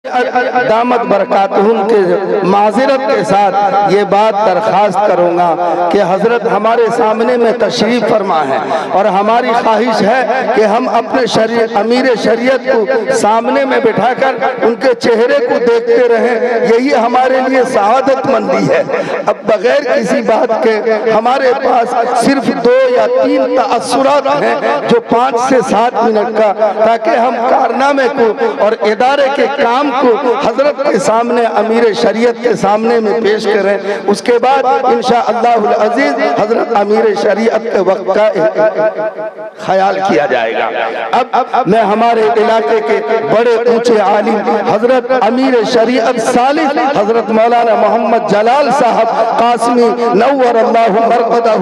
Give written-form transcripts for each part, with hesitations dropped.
دامت برکاتہم کے معذرت کے ساتھ یہ بات درخواست کروں گا کہ حضرت ہمارے سامنے میں تشریف فرما ہے اور ہماری خواہش ہے کہ ہم اپنے امیر شریعت کو سامنے میں بٹھا کر ان کے چہرے کو دیکھتے رہیں، یہی ہمارے لیے سعادت مندی ہے۔ اب بغیر کسی بات کے ہمارے پاس صرف 2 یا 3 تأثرات ہیں جو 5 سے 7 منٹ کا، تاکہ ہم کارنامے کو اور ادارے کے کام کو حضرت کے سامنے، امیر شریعت کے سامنے میں پیش کریں۔ اس کے بعد انشاءاللہ العزیز حضرت امیر شریعت کے وقت کا خیال کیا جائے گا۔ اب میں ہمارے علاقے کے بڑے اونچے عالم حضرت امیر شریعت ثالث حضرت مولانا محمد جلال صاحب قاسمی نور اللہ مرقدہ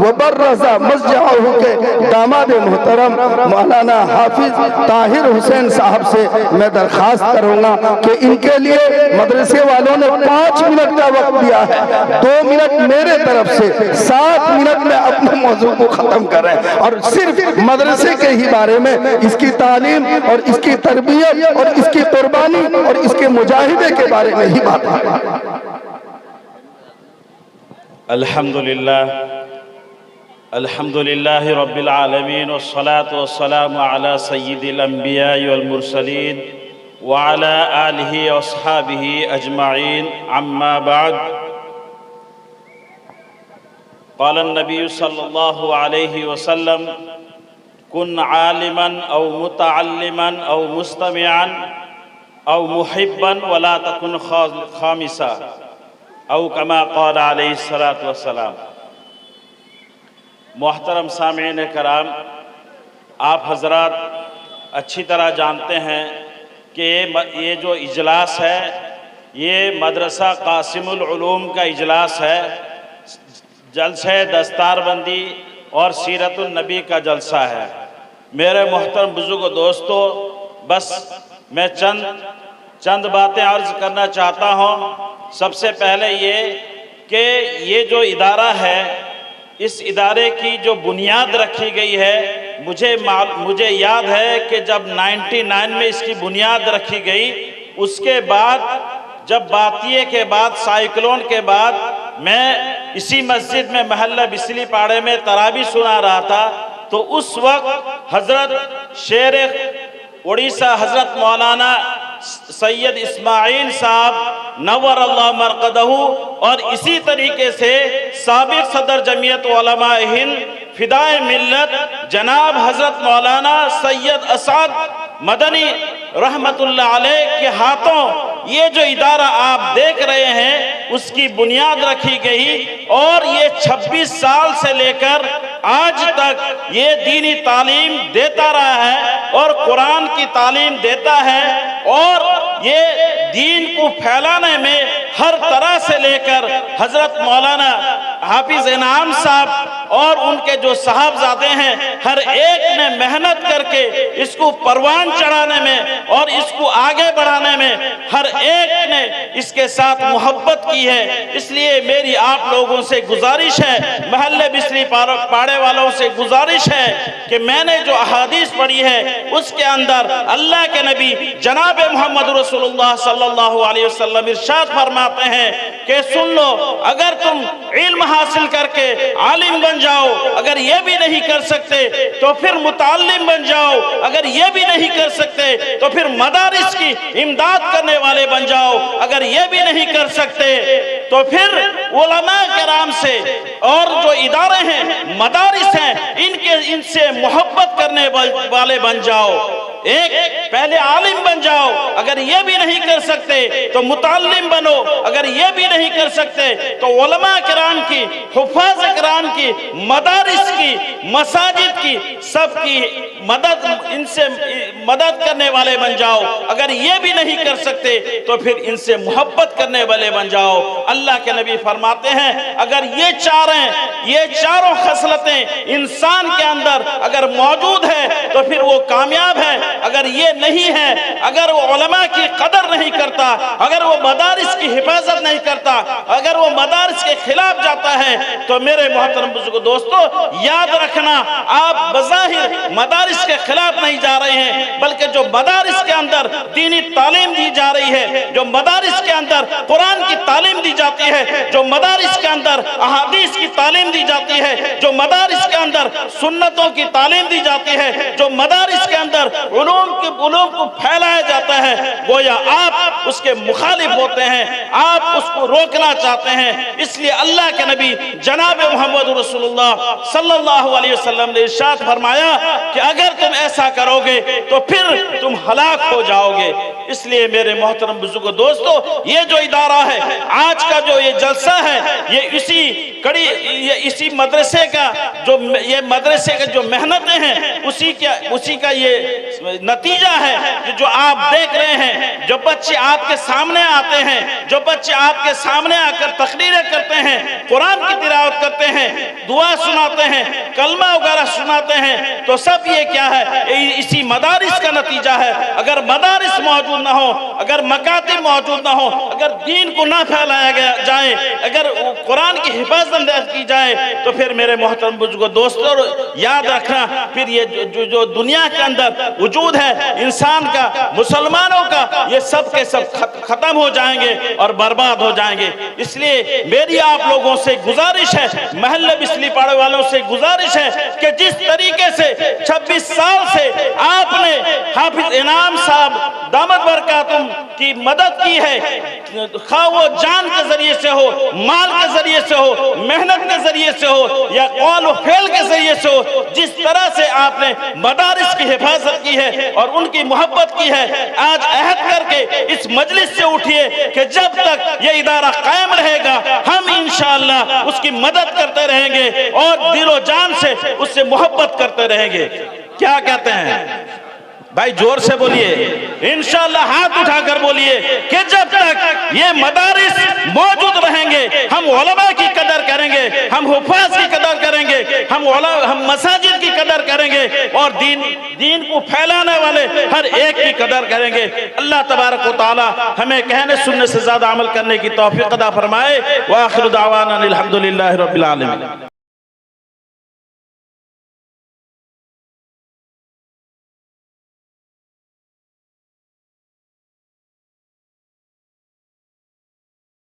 وبرز مضجعہ کے داماد محترم مولانا حافظ طاہر حسین صاحب سے میں درخواست کروں گا کہ ان کے لیے مدرسے والوں نے 5 منٹ کا وقت دیا ہے، 2 منٹ میرے طرف سے، 7 منٹ میں اپنے موضوع کو ختم کریں اور صرف مدرسے کے ہی بارے میں، اس کی تعلیم اور اس کی تربیت اور اس کی قربانی اور اس کے مجاہدے کے بارے میں ہی بات کریں۔ الحمدللہ رب العالمین والصلاة والسلام علی سید الانبیاء والمرسلین وعلى آلہ واصحابہ اجمعین، اما بعد۔ قال النبی صلی اللہ علیہ وسلم: کن عالما او متعلما او مستمعا او محبا ولا تکن خامسا، او کما قال علیہ الصلاۃ والسلام۔ محترم سامعین کرام، آپ حضرات اچھی طرح جانتے ہیں کہ یہ جو اجلاس ہے یہ مدرسہ قاسم العلوم کا اجلاس ہے، جلسہ دستار بندی اور سیرت النبی کا جلسہ ہے۔ میرے محترم بزرگ و دوستو، بس میں چند باتیں عرض کرنا چاہتا ہوں۔ سب سے پہلے یہ کہ یہ جو ادارہ ہے، اس ادارے کی جو بنیاد رکھی گئی ہے، مجھے یاد ہے کہ جب 99 میں اس کی بنیاد رکھی گئی، اس کے بعد جب باتیے کے بعد، سائیکلون کے بعد، میں اسی مسجد میں محلہ بسلی پاڑے میں تراویح سنا رہا تھا، تو اس وقت حضرت شیر اڑیسہ حضرت مولانا سید اسماعیل صاحب نور اللہ مرقدہ اور اسی طریقے سے سابق صدر جمعیت علماء ہند فدائے ملت جناب حضرت مولانا سید اسعد مدنی رحمت اللہ علیہ کے ہاتھوں یہ جو ادارہ آپ دیکھ رہے ہیں اس کی بنیاد رکھی گئی، اور یہ 26 سال سے لے کر آج تک یہ دینی تعلیم دیتا رہا ہے اور قرآن کی تعلیم دیتا ہے، اور یہ دین کو پھیلانے میں ہر طرح سے لے کر حضرت مولانا حافظ انعام صاحب اور ان کے جو صاحبزادے ہیں، ہر ایک نے محنت کر کے اس کو پروان چڑھانے میں اور اس کو آگے بڑھانے میں ہر ایک نے اس کے ساتھ محبت کی ہے۔ اس لیے میری آپ لوگوں سے گزارش ہے، محلے بسری پاڑے والوں سے گزارش ہے کہ میں نے جو احادیث پڑھی ہے اس کے اندر اللہ کے نبی جناب محمد رسول اللہ صلی اللہ علیہ وسلم ارشاد فرماتے ہیں کہ سن لو، اگر تم علم حاصل کر کے عالم بن جاؤ، اگر یہ بھی نہیں کر سکتے تو پھر متعلم بن جاؤ، اگر یہ بھی نہیں کر سکتے تو پھر مدارس کی امداد کرنے والے بن جاؤ، اگر یہ بھی نہیں کر سکتے تو پھر علماء کرام سے اور جو ادارے ہیں، مدارس ہیں، ان سے محبت کرنے والے بن جاؤ۔ ایک پہلے عالم بن جاؤ، اگر یہ بھی نہیں کر سکتے تو متعلم بنو، اگر یہ بھی نہیں کر سکتے تو علماء کرام کی، حفاظ کرام کی، مدارس کی، مساجد کی، سب کی مدد، ان سے مدد کرنے والے بن جاؤ، اگر یہ بھی نہیں کر سکتے تو پھر ان سے محبت کرنے والے بن جاؤ۔ اللہ کے نبی فرماتے ہیں اگر یہ چاروں خصلتیں انسان کے اندر اگر موجود ہے تو پھر وہ کامیاب ہے، اگر یہ نہیں ہے، اگر وہ علماء کی قدر نہیں نہیں کرتا, اگر وہ مدارس کی حفاظت نہیں کرتا, اگر وہ مدارس کے خلاف جاتا ہے, تو میرے محترم بزرگوں دوستو یاد رکھنا, آپ بظاہر مدارس کے خلاف نہیں جا رہے ہیں, بلکہ جو مدارس کے اندر دینی تعلیم دی جا رہی ہے, جو مدارس کے اندر قرآن کی تعلیم دی جاتی ہے, جو مدارس کے اندر احادیث کی تعلیم دی جاتی ہے, جو مدارس کے اندر سنتوں کی تعلیم دی جاتی ہے, جو مدارس کے اندر علوم کو پھیلایا جاتا ہے, گویا آپ اس کے مخالف ہوتے ہیں, آپ اس کو روکنا چاہتے ہیں. اس لیے اللہ کے نبی جناب محمد رسول اللہ صلی اللہ علیہ وسلم نے ارشاد فرمایا کہ اگر تم ایسا کرو گے تو پھر تم ہلاک ہو جاؤ گے. اس لیے میرے محترم بزرگوں دوستو, یہ جو ادارہ ہے, آج کا جو یہ جلسہ ہے, یہ اسی مدرسے کا جو محنتیں ہیں, اسی کا یہ نتیجہ ہے کہ جو آپ دیکھ رہے ہیں, جو بچے آپ کے سامنے آتے ہیں, جو بچے آپ کے سامنے آ کر تقریریں کرتے ہیں, قرآن کی تلاوت کرتے ہیں, دعا سناتے ہیں, کلمہ وغیرہ سناتے ہیں, تو سب یہ کیا ہے, اسی مدارس کا نتیجہ ہے. اگر مدارس موجود نہ ہو, اگر مکاتب موجود نہ ہو, اگر دین کو نہ پھیلایا جائے, اگر قرآن کی حفاظت کی جائے, تو پھر میرے محترم بزرگوں دوستوں یاد رکھنا, پھر یہ جو دنیا کے اندر وجود ہے انسان کا, مسلمانوں کا, یہ سب کے سب ختم ہو جائیں گے اور برباد ہو جائیں گے. اس لیے میری آپ لوگوں سے گزارش ہے, محلہ بسلی پاڑے والوں سے گزارش ہے کہ جس طریقے سے 26 سال سے آپ نے حافظ انعام صاحب دامت برکاتہم کی مدد کی ہے, خواہ وہ جان کے ذریعے سے ہو, مال کے ذریعے سے ہو, محنت کے ذریعے سے ہو, یا قول و فعل کے ذریعے سے ہو, جس طرح سے آپ نے مدارس کی حفاظت کی ہے اور ان کی محبت کی ہے, آج عہد کر کے اس مجلس سے اٹھیے کہ جب تک یہ ادارہ قائم رہے گا ہم انشاءاللہ اس کی مدد کرتے رہیں گے اور دل و جان سے اس سے محبت کرتے رہیں گے. کیا کہتے ہیں بھائی, زور سے بولیے, انشاءاللہ ہاتھ اٹھا کر بولیے کہ جب تک یہ مدارس موجود رہیں گے ہم علماء کی قدر کریں گے, ہم حفاظ کی قدر کریں گے, ہم مساجد کی قدر کریں گے, اور دین کو پھیلانے والے ہر ایک کی قدر کریں گے. اللہ تبارک و تعالی ہمیں کہنے سننے سے زیادہ عمل کرنے کی توفیق عطا فرمائے. وآخر دعوانا الحمدللہ رب العالمین.